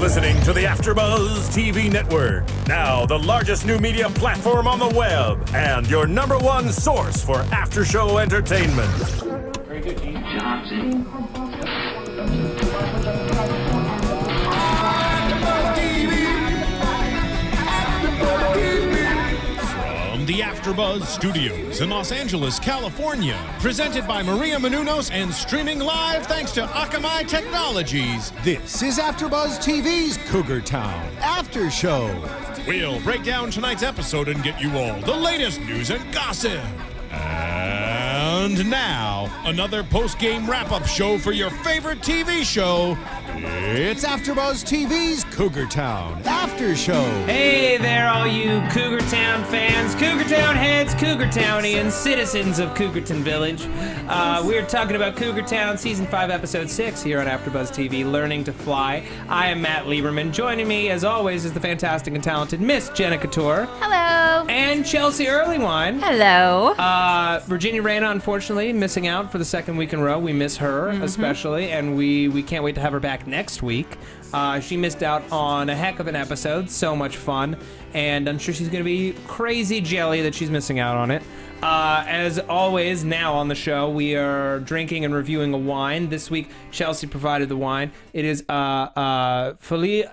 listening to the AFTERBUZZ TV network, now the largest new media platform on the web, and your number one source for after-show entertainment. Very good, Gene. Johnson. From the AFTERBUZZ Studios in Los Angeles, California, presented by Maria Menounos and streaming live thanks to Akamai Technologies, this is AFTERBUZZ TV's Cougar Town After Show. We'll break down tonight's episode and get you all the latest news and gossip. And now, another post-game wrap-up show for your favorite TV show. It's AFTERBUZZ TV's Cougar Town After Show. Hey there, all you Cougar Town fans, Cougar Town heads, Cougar Townians, citizens of Cougarton Village. We're talking about Cougar Town Season 5, Episode 6 here on AFTERBUZZ TV, Learning to Fly. I am Matt Lieberman. Joining me, as always, is the fantastic and talented Miss Jenna Couture. Hello. And Chelsea Earlewine. Hello. Virginia Reyna, unfortunately, missing out for the second week in a row. We miss her, especially, and we can't wait to have her back next week. She missed out on a heck of an episode, so much fun, and I'm sure she's going to be crazy jelly that she's missing out on it. As always, now on the show, we are drinking and reviewing a wine. This week, Chelsea provided the wine. It is Folie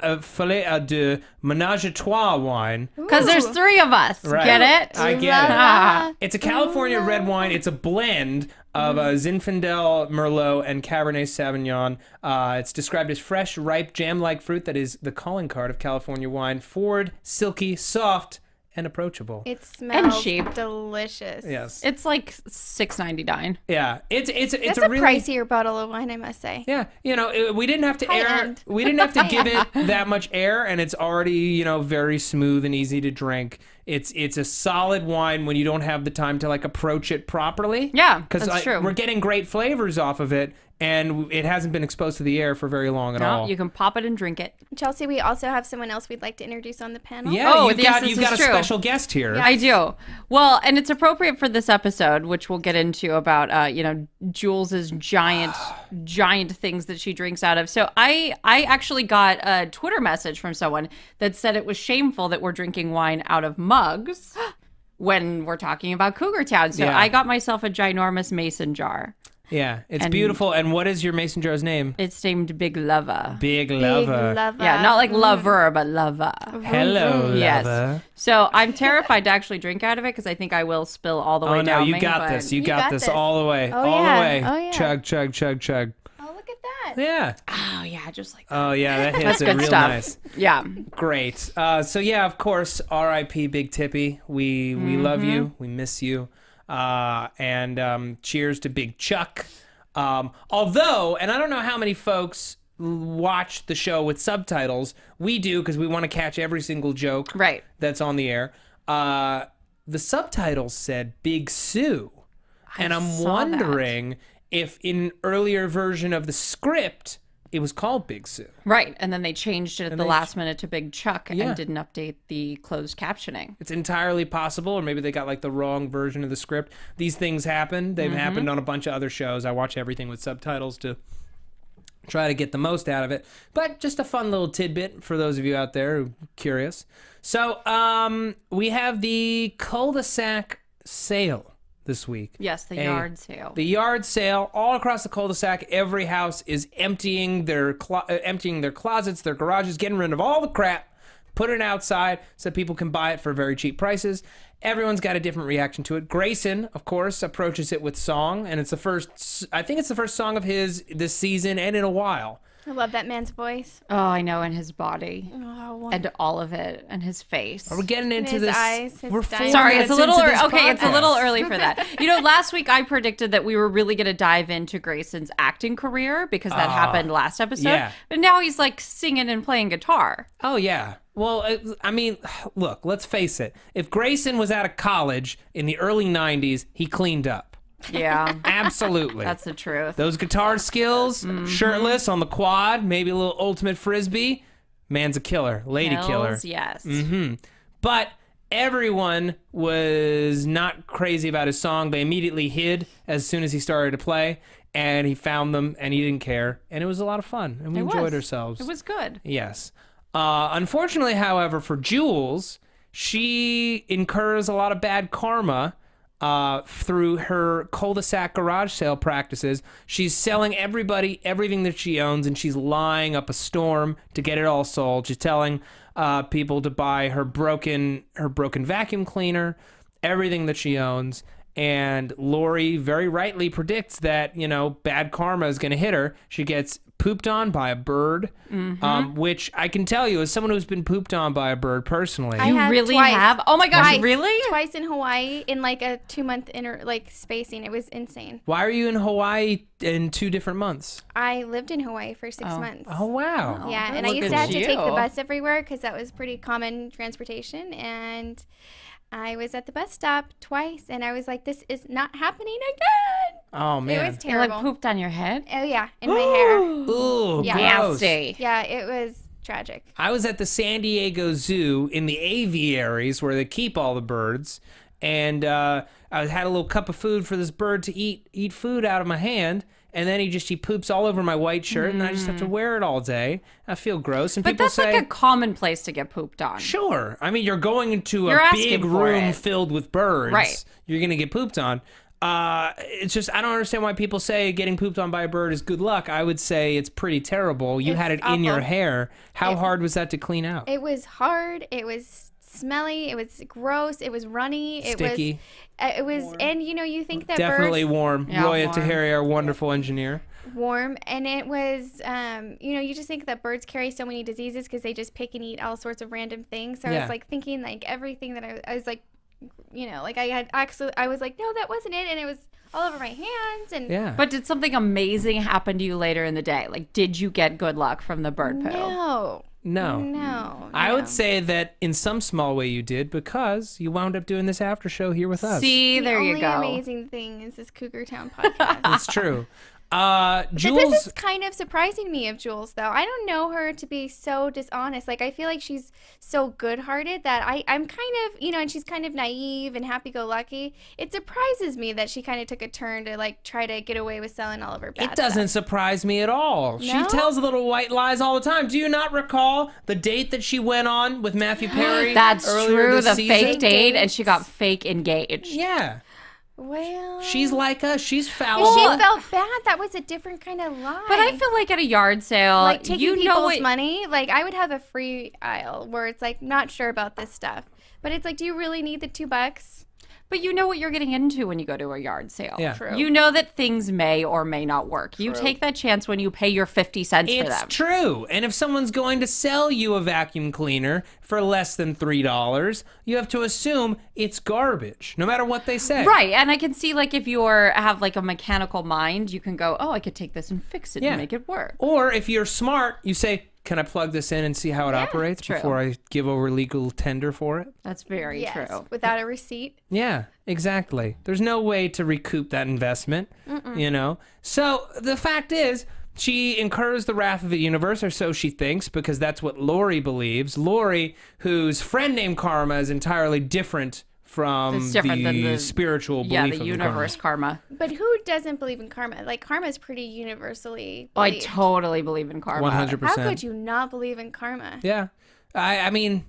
de Ménage à Trois wine. Because there's three of us. Right. Get it? I get it. It's a California red wine. It's a blend of Zinfandel, Merlot, and Cabernet Sauvignon. It's described as fresh, ripe, jam-like fruit that is the calling card of California wine. Forward, silky, soft, and approachable. It smells cheap. delicious. Yes. It's like $6.99. Yeah. It's It's a a really pricier bottle of wine, I must say. Yeah, we didn't have to High-end. we didn't have to give it that much air, and it's already, very smooth and easy to drink. It's a solid wine when you don't have the time to approach it properly. Yeah, because that's true. We're getting great flavors off of it, and it hasn't been exposed to the air for very long at all. You can pop it and drink it. Chelsea, we also have someone else we'd like to introduce on the panel. Yeah, Oh, you've yes, got this you've is got a true. special guest here. I do. Well, and it's appropriate for this episode, which we'll get into about, Jules's giant things that she drinks out of. So I actually got a Twitter message from someone that said it was shameful that we're drinking wine out of mugs when we're talking about Cougar Town. So Yeah. I got myself a ginormous mason jar. Yeah, it's And- beautiful. And what is your mason jar's name? It's named Big Lover. Big Big Lover. lover. Yeah, not like lover, but lover. Hello, Yes. Lover. So I'm terrified to actually drink out of it because I think I will spill all the way Oh no, down you me, got but- this. You You got got this this. all the way. Oh, all yeah. the way. Oh, yeah. Chug, chug, chug, chug. Oh, look at that. Yeah. Oh yeah, just like that. Oh yeah, that hits That's it good real stuff. nice. Yeah. Great. So yeah, of course, R.I.P. Big Tippy. We love you. We miss you. And cheers to Big Chuck. Although, and I don't know how many folks watch the show with subtitles. We do because we want to catch every single joke Right. that's on the air. The subtitles said Big Sue. And I'm saw wondering if in an earlier version of the script, it was called Big Sue. Right. And then they changed it at the they- last minute to Big Chuck Yeah. and didn't update the closed captioning. It's entirely possible, or maybe they got the wrong version of the script. These things happen. They've happened on a bunch of other shows. I watch everything with subtitles to try to get the most out of it. But just a fun little tidbit for those of you out there who are curious. So we have the cul-de-sac sale this week. Yes, the yard sale. The yard sale all across the cul-de-sac. Every house is emptying their closets, their garages, getting rid of all the crap, putting it outside so people can buy it for very cheap prices. Everyone's got a different reaction to it. Grayson, of course, approaches it with song, and I think it's the first song of his this season and in a while. I love that man's voice. Oh, I know, and his body. Oh, And all of it, and his face. We're getting into his this. eyes, his we're diamond. 4 Sorry, it's a minutes little into this okay. It's a little podcast. early for that. Last week I predicted that we were really going to dive into Grayson's acting career because that happened last episode. yeah. But now he's singing and playing guitar. Oh, yeah. Well, I mean, look, let's face it. If Grayson was out of college in the early 90s, he cleaned up. Yeah, Absolutely. that's the truth. Those guitar skills, shirtless on the quad, maybe a little ultimate frisbee. Man's a killer, lady killer. Hells yes. But everyone was not crazy about his song. They immediately hid as soon as he started to play. and he found them, and he didn't care, and it was a lot of fun, and we enjoyed ourselves. It was good. Yes. Unfortunately, however, for Jules, she incurs a lot of bad karma through her cul-de-sac garage sale practices. She's selling everybody everything that she owns, and she's lying up a storm to get it all sold. She's telling people to buy her broken vacuum cleaner, everything that she owns. And Laurie very rightly predicts that, bad karma is going to hit her. She gets pooped on by a bird, which I can tell you, as someone who's been pooped on by a bird personally. I have really twice. have? Oh my gosh, Twice. really? Twice in Hawaii in like a 2-month spacing. It was insane. Why are you in Hawaii in 2 different months? I lived in Hawaii for 6 months. Oh, wow. Yeah, and I look used at to have to take the you. bus everywhere because that was pretty common transportation. And I was at the bus stop twice, and I was like, this is not happening again. Oh, man. It was You terrible. like pooped on your head? Oh, yeah, in my hair. Ooh, Yeah. gross. Nasty. Yeah, it was tragic. I was at the San Diego Zoo in the aviaries where they keep all the birds, and I had a little cup of food for this bird to eat food out of my hand, and then he poops all over my white shirt, and I just have to wear it all day. I feel gross, and But people that's say, like a common place to get pooped on. sure. I mean, you're going into You're a asking big for room it. filled with birds. Right. You're gonna get pooped on. It's just I don't understand why people say getting pooped on by a bird is good luck. I would say it's pretty terrible. You It's had it in your awful. hair. How hard was that to clean out? It was hard. It was smelly. It was gross. It was runny. Sticky. It was, and you think that Definitely birds warm. Yeah, Roya warm. Tahiri, our wonderful engineer. warm, and it was, you just think that birds carry so many diseases because they just pick and eat all sorts of random things. So I Yeah. was like thinking like everything that I was like, I was like, no, that wasn't it, and it was all over my hands, and Yeah. But did something amazing happen to you later in the day? Like, did you get good luck from the bird poo? no. I would say that in some small way you did because you wound up doing this after show here with us. See, there you The go. only amazing thing is this Cougar Town podcast. It's true. But Jules, this is kind of surprising me of Jules, though. I don't know her to be so dishonest. Like, I feel like she's so good-hearted that I'm kind of, and she's kind of naive and happy-go-lucky. It surprises me that she kind of took a turn to, like, try to get away with selling all of her bad it doesn't surprise me at all. She No? tells little white lies all the time. Do you not recall the date that she went on with Matthew Perry? That's earlier true. this The season? fake date, and she got fake engaged. Yeah. Well, She's like us. She's if fallible. she felt bad. That was a different kind of lie. But I feel like at a yard sale, like taking you know people's what, money. Like, I would have a free aisle where it's like, not sure about this stuff. But it's like, do you really need the $2? but you know what you're getting into when you go to a yard sale. Yeah. True. You know that things may or may not work. You take that chance when you pay your 50 cents for It's them. true. And if someone's going to sell you a vacuum cleaner for less than $3, you have to assume it's garbage, no matter what they say. Right, and I can see like if you have like a mechanical mind, you can go, oh, I could take this and fix it Yeah. and make it work. Or if you're smart, you say, can I plug this in and see how it operates true. before I give over legal tender for it? That's very Yes, true. without a receipt. Yeah, exactly. There's no way to recoup that investment, So the fact is, she incurs the wrath of the universe, or so she thinks, because that's what Laurie believes. Laurie, whose friend named Karma is entirely different from It's different than the spiritual Yeah, belief the of universe karma. But who doesn't believe in karma? Like, karma is pretty universally Oh, I believed. totally believe in karma. 100%. How could you not believe in karma? Yeah. I mean,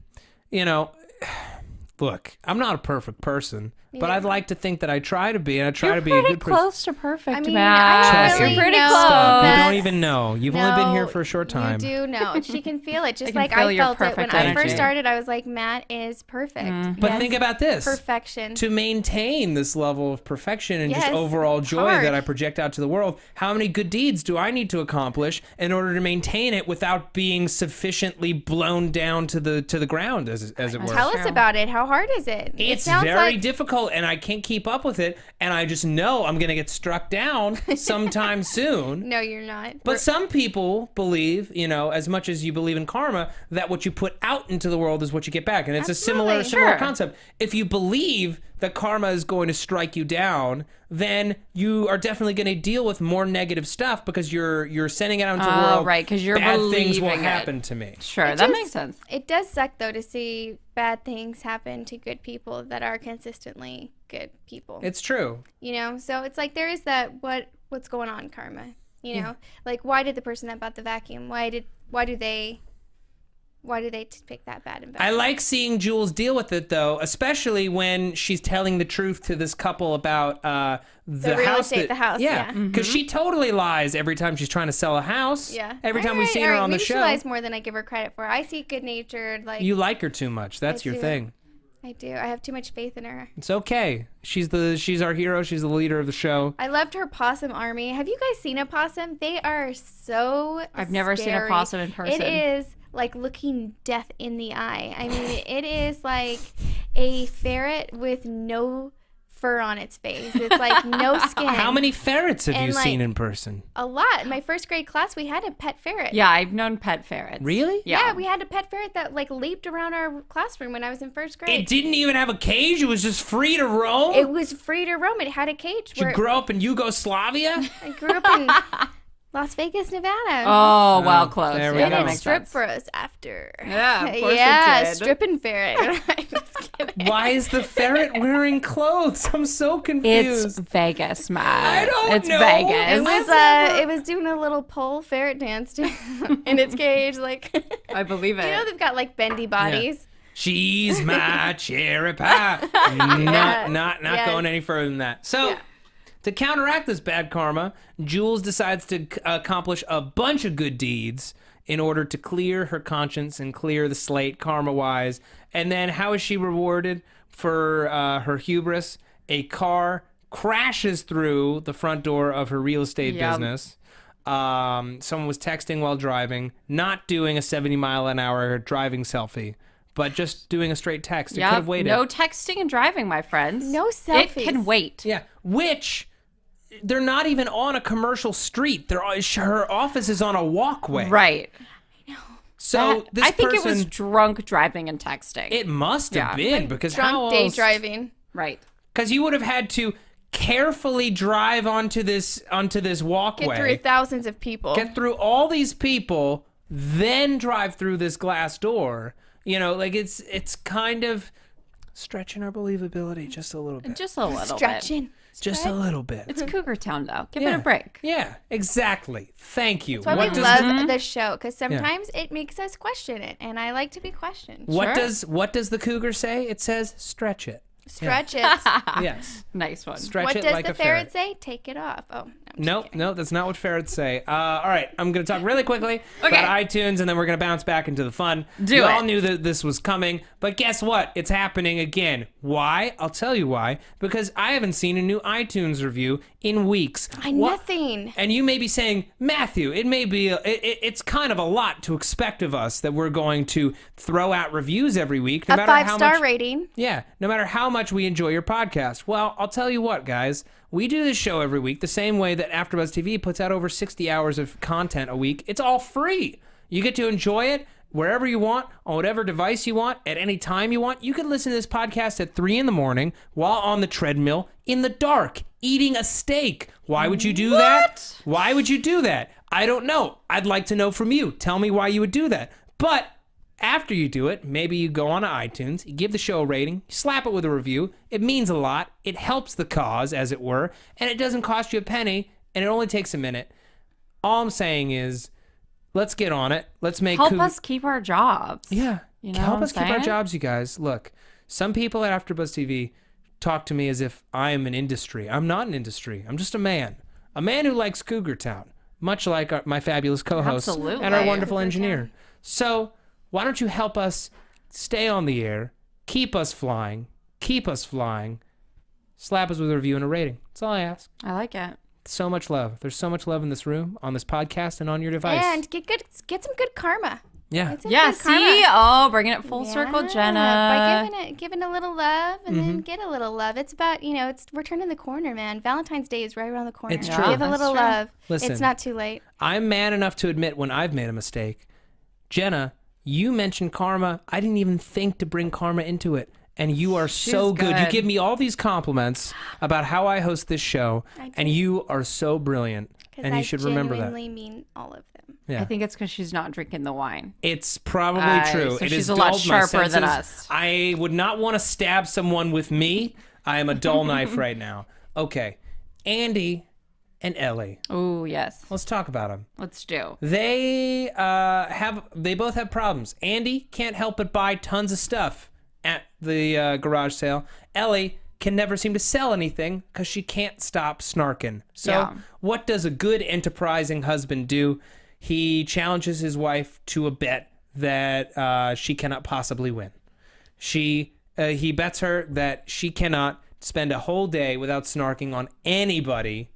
look, I'm not a perfect person, but I'd like to think that I try to be, and I try You're to be a pretty good person. close to perfect, I mean, Matt. I Chelsea. really You're pretty know close. Stop. You that- don't even know. You've only been here for a short time. You do know. She can feel it. Just can like feel I your felt it when perfect I energy. first started. I was like, Matt is perfect. But Yes. think about this. Perfection. To maintain this level of perfection and just Yes, overall it's joy hard. that I project out to the world, how many good deeds do I need to accomplish in order to maintain it without being sufficiently blown down to the ground, as it were? Tell us about it. How hard is it? It It's sounds very like difficult, and I can't keep up with it, and I just know I'm going to get struck down sometime soon. No, you're not. But some people believe, as much as you believe in karma, that what you put out into the world is what you get back. And it's a similar Absolutely. Sure. concept. If you believe that karma is going to strike you down, then you are definitely going to deal with more negative stuff because you're sending it out into the world. right, 'cause you're bad things will believing it. happen to me. Sure, It that just- makes sense. It does suck, though, to see bad things happen to good people that are consistently good people. It's true. So it's like there is that what what's going on, karma? You know, like why did the person that bought the vacuum? Why do they pick that bad investment? I like seeing Jules deal with it, though, especially when she's telling the truth to this couple about the real house. estate, the house, yeah. Because she totally lies every time she's trying to sell a house. Yeah. Every time All we've right, seen all her right, on the maybe show. she lies more than I give her credit for. I see good-natured, like... You like her too much. That's I your do. thing. I do. I have too much faith in her. It's okay. She's our hero. She's the leader of the show. I loved her possum army. Have you guys seen a possum? They are so I've never seen a scary. possum in person. It is like looking death in the eye. I mean, it is like a ferret with no fur on its face. It's like no skin. How many ferrets have And, you seen like, in person? A lot. In my first grade class, we had a pet ferret. Yeah, I've known pet ferrets. Really? Yeah, we had a pet ferret that like leaped around our classroom when I was in first grade. It didn't even have a cage. It was just free to roam. It was free to roam. It had a cage. Did you where grow up in Yugoslavia? I grew up in Las Vegas, Nevada. Oh, well, close. there we Yeah, go. that It makes stripped sense. for us after. Yeah, of course it yeah, did. stripping ferret. I'm just kidding. Why is the ferret wearing clothes? I'm so confused. It's Vegas, Matt. I don't it's know. Vegas. It was doing a little pole ferret dance too, in its cage. Like, I believe it. you know, they've got like bendy bodies. She's my cherry pie. Not Yes. going any further than that. So, to counteract this bad karma, Jules decides to accomplish a bunch of good deeds in order to clear her conscience and clear the slate karma-wise. And then how is she rewarded for her hubris? A car crashes through the front door of her real estate business. Someone was texting while driving, not doing a 70-mile-an-hour driving selfie, but just doing a straight text. It could have waited. No texting and driving, my friends. No selfies. It can wait. Yeah, which they're not even on a commercial street. Her office is on a walkway. Right. So this I think person, it was drunk driving and texting. it must have been because how Drunk day else? driving. right. Because you would have had to carefully drive onto this walkway, Get through thousands of people. get through all these people, then drive through this glass door. You know, like it's kind of stretching our believability just a little bit. Just a little bit. Stretching. Just a little bit. It's Cougar Town, though. Give yeah. it a break. Yeah, exactly. Thank you. That's why we does love the show, because sometimes it makes us question it, and I like to be questioned. what Sure. does the cougar say? It says stretch it. Stretch it. Yes. Nice one. Stretch What it does like the a ferret say? Take it off. Oh, no, I'm just No, kidding. no, that's not what ferrets say. All right, I'm going to talk really quickly about iTunes, and then we're going to bounce back into the fun. Do you it. all knew that this was coming, but guess what? It's happening again. Why? I'll tell you why. Because I haven't seen a new iTunes review in weeks. Nothing. And you may be saying, Matthew, it may be, it's kind of a lot to expect of us that we're going to throw out reviews every week. No A matter how 5-star much, rating. Yeah, no matter how much we enjoy your podcast. Well, I'll tell you what, guys. We do this show every week the same way that AfterBuzz TV puts out over 60 hours of content a week. It's all free. You get to enjoy it wherever you want, on whatever device you want, at any time you want. You can listen to this podcast at 3 in the morning while on the treadmill in the dark, eating a steak. Why would you do that? Why would you do that? I don't know. I'd like to know from you. Tell me why you would do that. But after you do it, maybe you go on to iTunes, you give the show a rating, you slap it with a review. It means a lot. It helps the cause, as it were, and it doesn't cost you a penny, and it only takes a minute. All I'm saying is, let's get on it. Let's make Help us keep our jobs. Yeah, You know help what us I'm keep our saying? jobs, you guys. Look, some people at AfterBuzz TV talk to me as if I am an industry. I'm not an industry. I'm just a man who likes Cougar Town, much like my fabulous co-host Absolutely. and our wonderful Cougar engineer. Town. So why don't you help us stay on the air, keep us flying, slap us with a review and a rating. That's all I ask. I like it. So much love. There's so much love in this room, on this podcast, and on your device. And get some good karma. yeah. Get some Yeah, good karma. see? Oh, bringing it full circle, Yeah, Jenna. By giving a little love and Mm-hmm. then get a little love. It's about, we're turning the corner, man. Valentine's Day is right around the corner. It's true. Give a That's little true. love. Listen. It's not too late. I'm man enough to admit when I've made a mistake. Jenna, you mentioned karma. I didn't even think to bring karma into it. And you are so good. You good. give me all these compliments about how I host this show, I do. and you are so brilliant. Because And I you should remember that. genuinely mean all of them. Yeah. I think it's because she's not drinking the wine. It's probably true. So It she's has a lot dulled my sharper than senses. us. I would not want to stab someone with me. I am a dull knife right now. Okay. Andy, and Ellie. Oh, yes. Let's talk about them. Let's do. They both have problems. Andy can't help but buy tons of stuff at the garage sale. Ellie can never seem to sell anything because she can't stop snarking. So what does a good enterprising husband do? He challenges his wife to a bet that she cannot possibly win. He bets her that she cannot spend a whole day without snarking on anybody,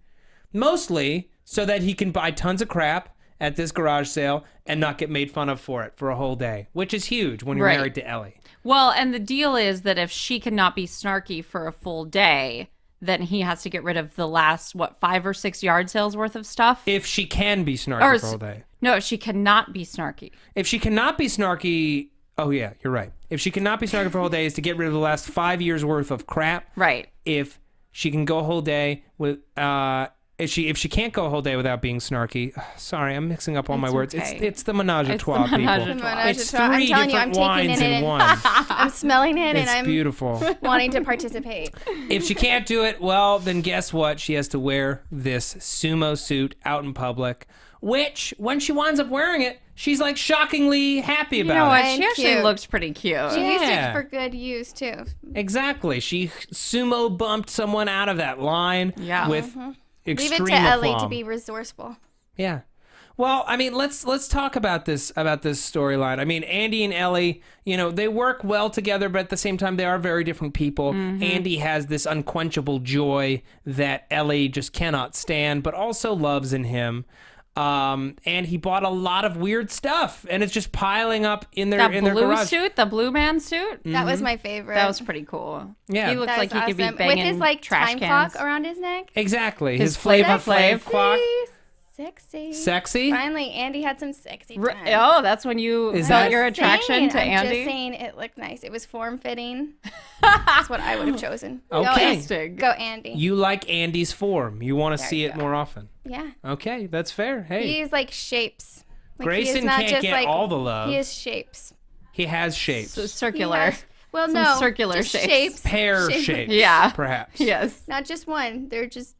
mostly so that he can buy tons of crap at this garage sale and not get made fun of for it for a whole day, which is huge when you're married to Ellie. Well, and the deal is that if she cannot be snarky for a full day, then he has to get rid of the last, 5 or 6 yard sales worth of stuff. If she can be snarky for a whole day. No, she cannot be snarky. If she cannot be snarky, oh yeah, you're right. If she cannot be snarky for a whole day is to get rid of the last 5 years worth of crap. Right. If she can go a whole day with, if she can't go a whole day without being snarky, sorry, I'm mixing up all my words. It's the menage a trois, people. It's 3 different wines in one. I'm smelling it It's and I'm beautiful. wanting to participate. If she can't do it, well, then guess what? She has to wear this sumo suit out in public, which, when she winds up wearing it, she's like shockingly happy about You know what? it. She actually Cute. looks pretty cute. She used Yeah. it for good use, too. Exactly. She sumo bumped someone out of that line with Leave extreme it to Ellie to aplomb. be resourceful. Yeah. Well, I mean, let's talk about this storyline. I mean, Andy and Ellie, they work well together, but at the same time, they are very different people. Andy has this unquenchable joy that Ellie just cannot stand, but also loves in him. And he bought a lot of weird stuff, and it's just piling up in their That blue garage. suit, the blue man suit, That was my favorite. that was pretty cool. Yeah. He looks That like was he could be awesome. banging with his like trash time cans. clock around his neck. Exactly. His Flavor Flav clock. Sexy. Sexy? Finally, Andy had some sexy time. Oh, that's when you Is felt that- your attraction I'm to Andy. just saying it looked nice. It was form-fitting. That's what I would have chosen. Okay. Go Andy. You like Andy's form. You want to see you it go. more often. Yeah. Okay, that's fair. Hey, He's like shapes. Like, he is Grayson not can't just, get like, all the love. He is shapes. he has shapes. So He circular. has- well, Some no. circular just shapes. Pear shapes. Yeah. Perhaps. Yes. Not just one. They're just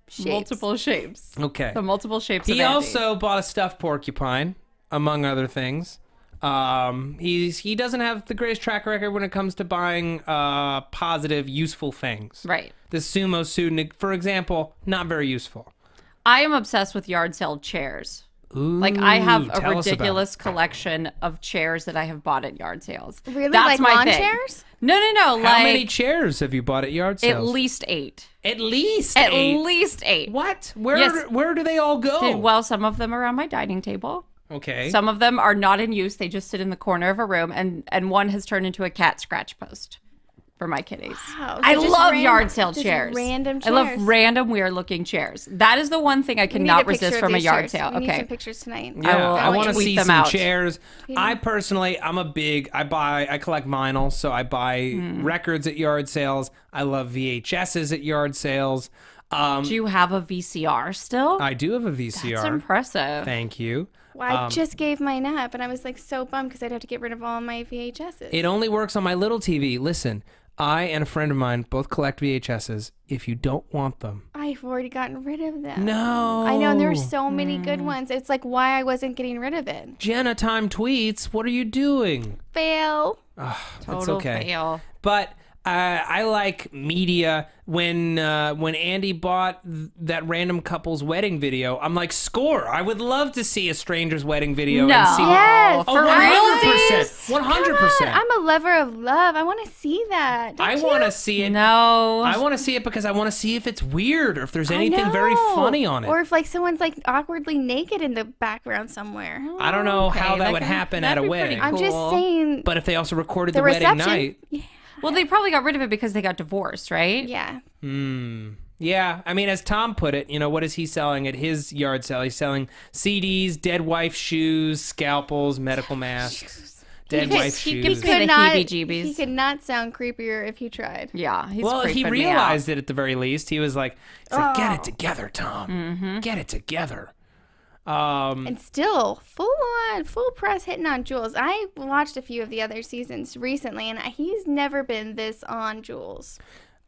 shapes. Multiple shapes. Okay. The multiple shapes of He Andy. also bought a stuffed porcupine, among other things. He doesn't have the greatest track record when it comes to buying positive, useful things. Right. The sumo suit, for example, not very useful. I am obsessed with yard sale chairs. Ooh, Like, I have a tell us about ridiculous collection of chairs that I have bought at yard sales. Really? That's like my lawn thing. chairs? No. How Like, many chairs have you bought at yard sales? at least 8. At least At 8? least 8. What? Where Yes. where do they all go? Well, some of them are on my dining table. Okay. Some of them are not in use. They just sit in the corner of a room, and one has turned into a cat scratch post for my kitties. Wow, I so just love ran- yard sale just chairs. random I love chairs. random weird looking chairs. That is the one thing I We need a cannot picture resist of from a these yard chairs. sale. We need Okay. some pictures tonight. Yeah, I will want to tweet see them some out. chairs. I personally, I collect vinyl, so I buy records at yard sales. I love VHSs at yard sales. Do you have a VCR still? I do have a VCR. That's impressive. Thank you. Well, I just gave mine up, and I was like so bummed because I'd have to get rid of all my VHSs. It only works on my little TV. Listen, I and a friend of mine both collect VHSs. If you don't want them, I've already gotten rid of them. no. I know, and there are so many good ones. It's like why I wasn't getting rid of it. Jenna time tweets. What are you doing? Fail. That's Total okay. fail. But I like media. When Andy bought that random couple's wedding video, I'm like, score! I would love to see a stranger's wedding video No. and see. Yes. Oh, For real? 100%. Come on, 100%. I'm a lover of love. I want to see that. I want to see it. No. I want to see it because I want to see if it's weird or if there's I anything very know. funny on it. Or if like someone's like awkwardly naked in the background somewhere. I don't know Okay, how that that would could- happen at that'd a be pretty wedding. I'm just Cool. saying But if they also recorded the the wedding reception. night. Well, they probably got rid of it because they got divorced, right? Yeah. Yeah, I mean, as Tom put it, what is he selling at his yard sale? He's selling CDs, dead wife shoes, scalpels, medical masks, dead wife he shoes. gives me the heebie-jeebies. He could not sound creepier if he tried. Yeah, he's Well, he creeping me realized out. it at the very least. He was like, get it together, Tom. Mm-hmm. Get it together. And still full press hitting on Jules. I watched a few of the other seasons recently, and he's never been this on Jules.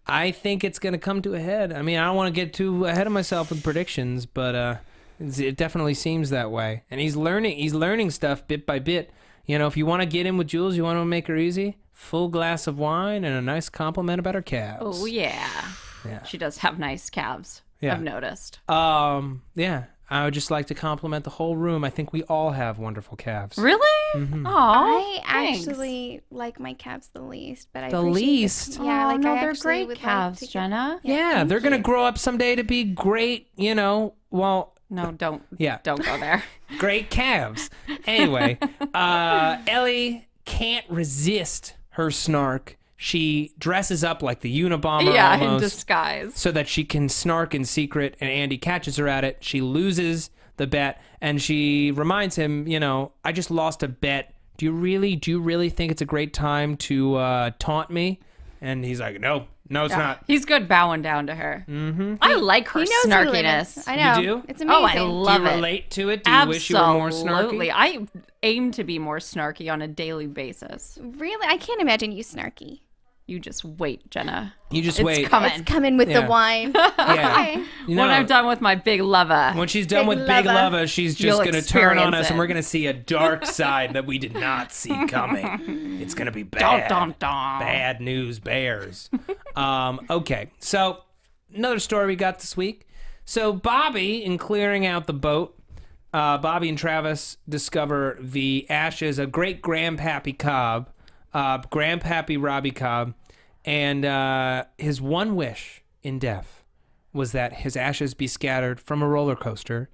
I think it's going to come to a head. I mean, I don't want to get too ahead of myself with predictions, but it definitely seems that way. And he's learning stuff bit by bit. You know, if you want to get in with Jules, you want to make her easy, full glass of wine and a nice compliment about her calves. Oh, yeah. Yeah. She does have nice calves, Yeah. I've noticed. Yeah. I would just like to compliment the whole room. I think we all have wonderful calves. Really? Mm-hmm. Aw, I thanks. actually like my calves the least, but I The appreciate least? it. Yeah, Oh, like no, I they're actually great would like calves, to get- Jenna. Yeah, they're going to grow up someday to be great, you know, well, No, don't. Yeah. Don't go there. great calves. Anyway, Ellie can't resist her snark. She dresses up like the Unabomber Yeah, in almost disguise. so that she can snark in secret, and Andy catches her at it. She loses the bet, and she reminds him, you know, I just lost a bet. Do you really think it's a great time to taunt me? And he's like, no, it's not. He's good bowing down to her. Mm-hmm. I like her He knows her limits. snarkiness. I know. You do? It's amazing. Oh, I love Do you it. relate to it? Do you wish you were more Absolutely. snarky? I aim to be more snarky on a daily basis. Really, I can't imagine you snarky. You just wait, Jenna. You just It's wait. coming. It's coming with Yeah. the wine. Yeah. Okay. You When know, I'm done with my big lover. when she's done Big with Big Lava. Lava, she's You'll just going to turn on experience us, and it. we're going to see a dark side that we did not see coming. It's going to be Dun, bad. dun, dun. Bad news bears. Okay, so another story we got this week. So Bobby, in clearing out the boat, Bobby and Travis discover the ashes of great Grandpappy Cobb, Grandpappy Robbie Cobb, and his one wish in death was that his ashes be scattered from a roller coaster,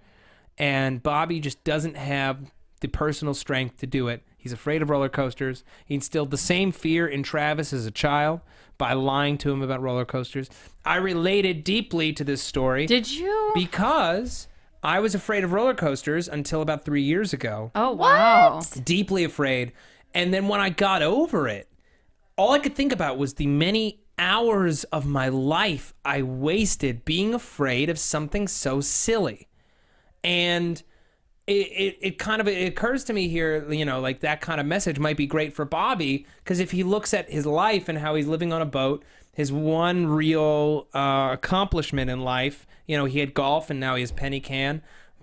and Bobby just doesn't have the personal strength to do it. He's afraid of roller coasters. He instilled the same fear in Travis as a child by lying to him about roller coasters. I related deeply to this story. Did you? Because I was afraid of roller coasters until about 3 years ago. Oh, wow. Deeply afraid. And then when I got over it, all I could think about was the many hours of my life I wasted being afraid of something so silly. And it kind of it occurs to me here, you know, like that kind of message might be great for Bobby, because if he looks at his life and how he's living on a boat, his one real accomplishment in life, you know, he had golf and now he has penny can.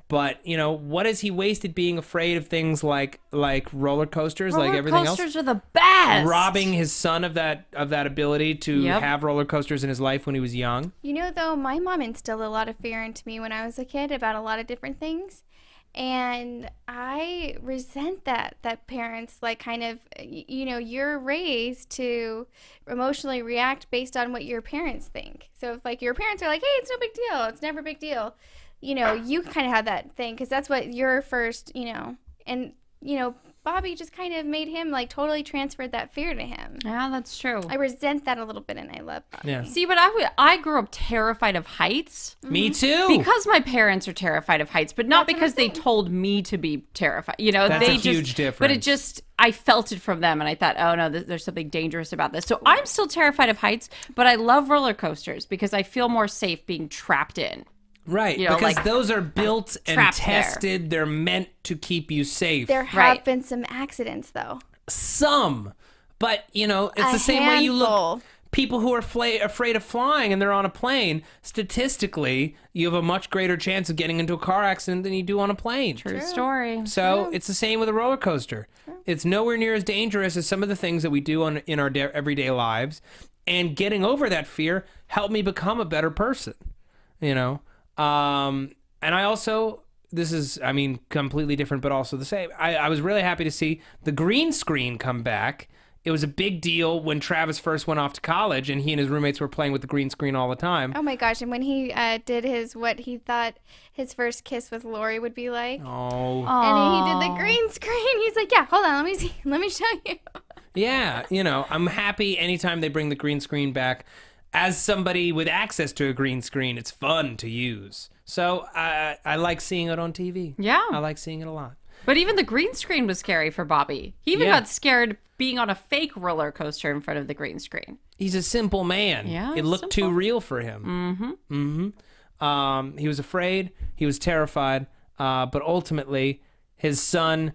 But, you know, what has he wasted being afraid of things like roller coasters, like everything else? Roller coasters are the best. Robbing his son of that ability to Yep. have roller coasters in his life when he was young. You know, though, my mom instilled a lot of fear into me when I was a kid about a lot of different things. And I resent that parents, like, kind of, you know, you're raised to emotionally react based on what your parents think. So if, like, your parents are like, hey, it's no big deal, it's never a big deal, you know, you kind of have that thing because that's what your first, you know, and, you know, Bobby just kind of made him, like, totally transferred that fear to him. Yeah, that's true. I resent that a little bit, and I love Bobby. Yeah. See, but I grew up terrified of heights. Me too. Because my parents are terrified of heights, but not because they told me to be terrified. You know, That's they a just, huge difference. But it just, I felt it from them, and I thought, oh no, there's something dangerous about this. So I'm still terrified of heights, but I love roller coasters because I feel more safe being trapped in. Right, You know, because like, those are built and trapped there. tested. They're meant to keep you safe. There have Right. been some accidents, though. Some, but, you know, it's A the same way you handful. look. People who are afraid of flying and they're on a plane, statistically, you have a much greater chance of getting into a car accident than you do on a plane. True story. So it's the same with a roller coaster. It's nowhere near as dangerous as some of the things that we do in our everyday lives. And getting over that fear helped me become a better person, you know? And I also, this is, I mean, completely different, but also the same. I was really happy to see the green screen come back. It was a big deal when Travis first went off to college and he and his roommates were playing with the green screen all the time. Oh my gosh! And when he did what he thought his first kiss with Laurie would be like, Oh, and he did the green screen. He's like, "Yeah, hold on, let me see, let me show you." yeah. You know, I'm happy anytime they bring the green screen back. As somebody with access to a green screen, it's fun to use. So I like seeing it on TV. Yeah. I like seeing it a lot. But even the green screen was scary for Bobby. He even Yeah. got scared being on a fake roller coaster in front of the green screen. He's a simple man. Yeah, It looked simple. too real for him. He was afraid. He was terrified. But ultimately, his son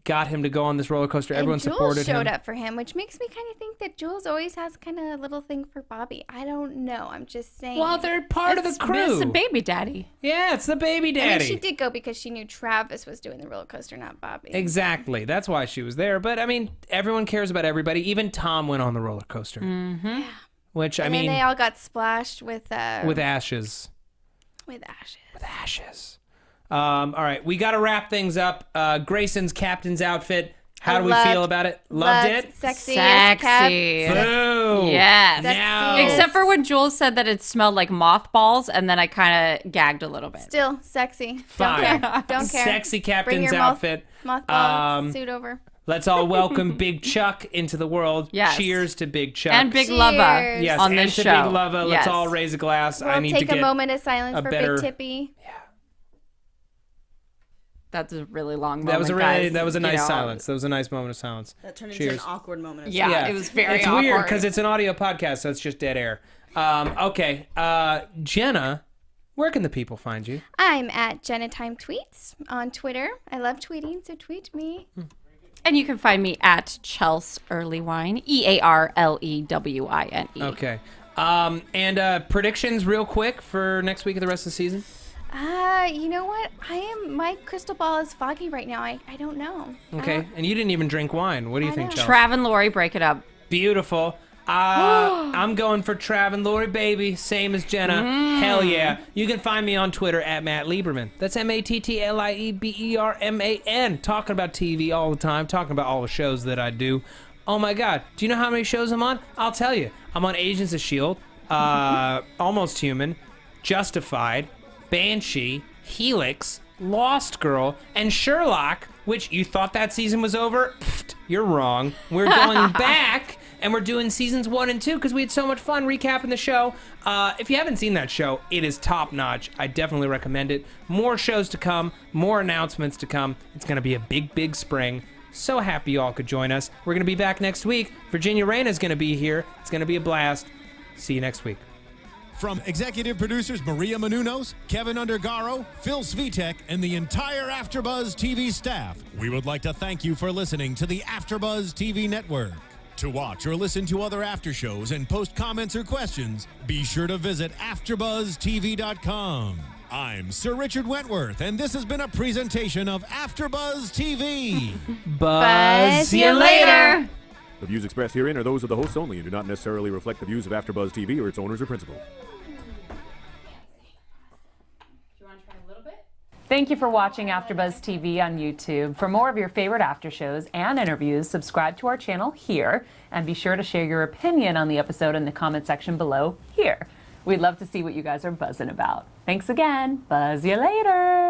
got him to go on this roller coaster. And Everyone Jules supported him. showed up for him, which makes me kind of think that Jules always has kind of a little thing for Bobby. I don't know. I'm just saying. Well, they're part of the crew. It's the baby daddy. Yeah, it's the baby daddy. I mean, she did go because she knew Travis was doing the roller coaster, not Bobby. Exactly. That's why she was there. But I mean, everyone cares about everybody. Even Tom went on the roller coaster. Mm-hmm. Which, I and mean, then they all got splashed with ashes. With ashes. With ashes. All right, we got to wrap things up. Grayson's captain's outfit. How do we feel about it? Loved it? Sexy. Boom. Yes. Now. Except for when Jules said that it smelled like mothballs, and then I kind of gagged a little bit. Still sexy. Fine. Don't care. Sexy Bring captain's your outfit. Mothball suit over. Let's all welcome Big Chuck into the world. Yes. Cheers to Big Chuck. And Big Cheers. Lava yes, on and this to show. Big Lava. Let's Yes. all raise a glass. We'll I need take to get a moment of silence a for better- Big Tippy. That's a really long moment, That was a guys. that was a nice You know, silence. That was a nice moment of silence. That turned Cheers. into an awkward moment. Yeah, it was very It's awkward. weird because it's an audio podcast, so it's just dead air. Okay, Jenna, where can the people find you? I'm at Jenna Time Tweets on Twitter. I love tweeting, so tweet me. And you can find me at Chelsea Earlewine, Earlewine. Okay. And predictions real quick for next week and the rest of the season? You know what? My crystal ball is foggy right now. I don't know. Okay. And you didn't even drink wine. What do you think, Chelsea? Trav and Laurie, break it up. Beautiful. I'm going for Trav and Laurie, baby. Same as Jenna. Hell yeah. You can find me on Twitter at Matt Lieberman. That's MattLieberman. Talking about TV all the time. Talking about all the shows that I do. Oh my God. Do you know how many shows I'm on? I'll tell you. I'm on Agents of S.H.I.E.L.D., Almost Human, Justified, Banshee, Helix, Lost Girl, and Sherlock, which you thought that season was over? Pfft, you're wrong. We're going back, and we're doing seasons 1 and 2 because we had so much fun recapping the show. If you haven't seen that show, it is top-notch. I definitely recommend it. More shows to come, more announcements to come. It's going to be a big, big spring. So happy you all could join us. We're going to be back next week. Virginia Reina's going to be here. It's going to be a blast. See you next week. From executive producers Maria Menounos, Kevin Undergaro, Phil Svitek, and the entire AfterBuzz TV staff, we would like to thank you for listening to the AfterBuzz TV network. To watch or listen to other after shows and post comments or questions, be sure to visit AfterBuzzTV.com. I'm Sir Richard Wentworth, and this has been a presentation of AfterBuzz TV. Buzz See you later. The views expressed herein are those of the hosts only and do not necessarily reflect the views of AfterBuzz TV or its owners or principals. Thank you for watching AfterBuzz TV on YouTube. For more of your favorite after shows and interviews, subscribe to our channel here, and be sure to share your opinion on the episode in the comment section below here. We'd love to see what you guys are buzzing about. Thanks again. Buzz you later.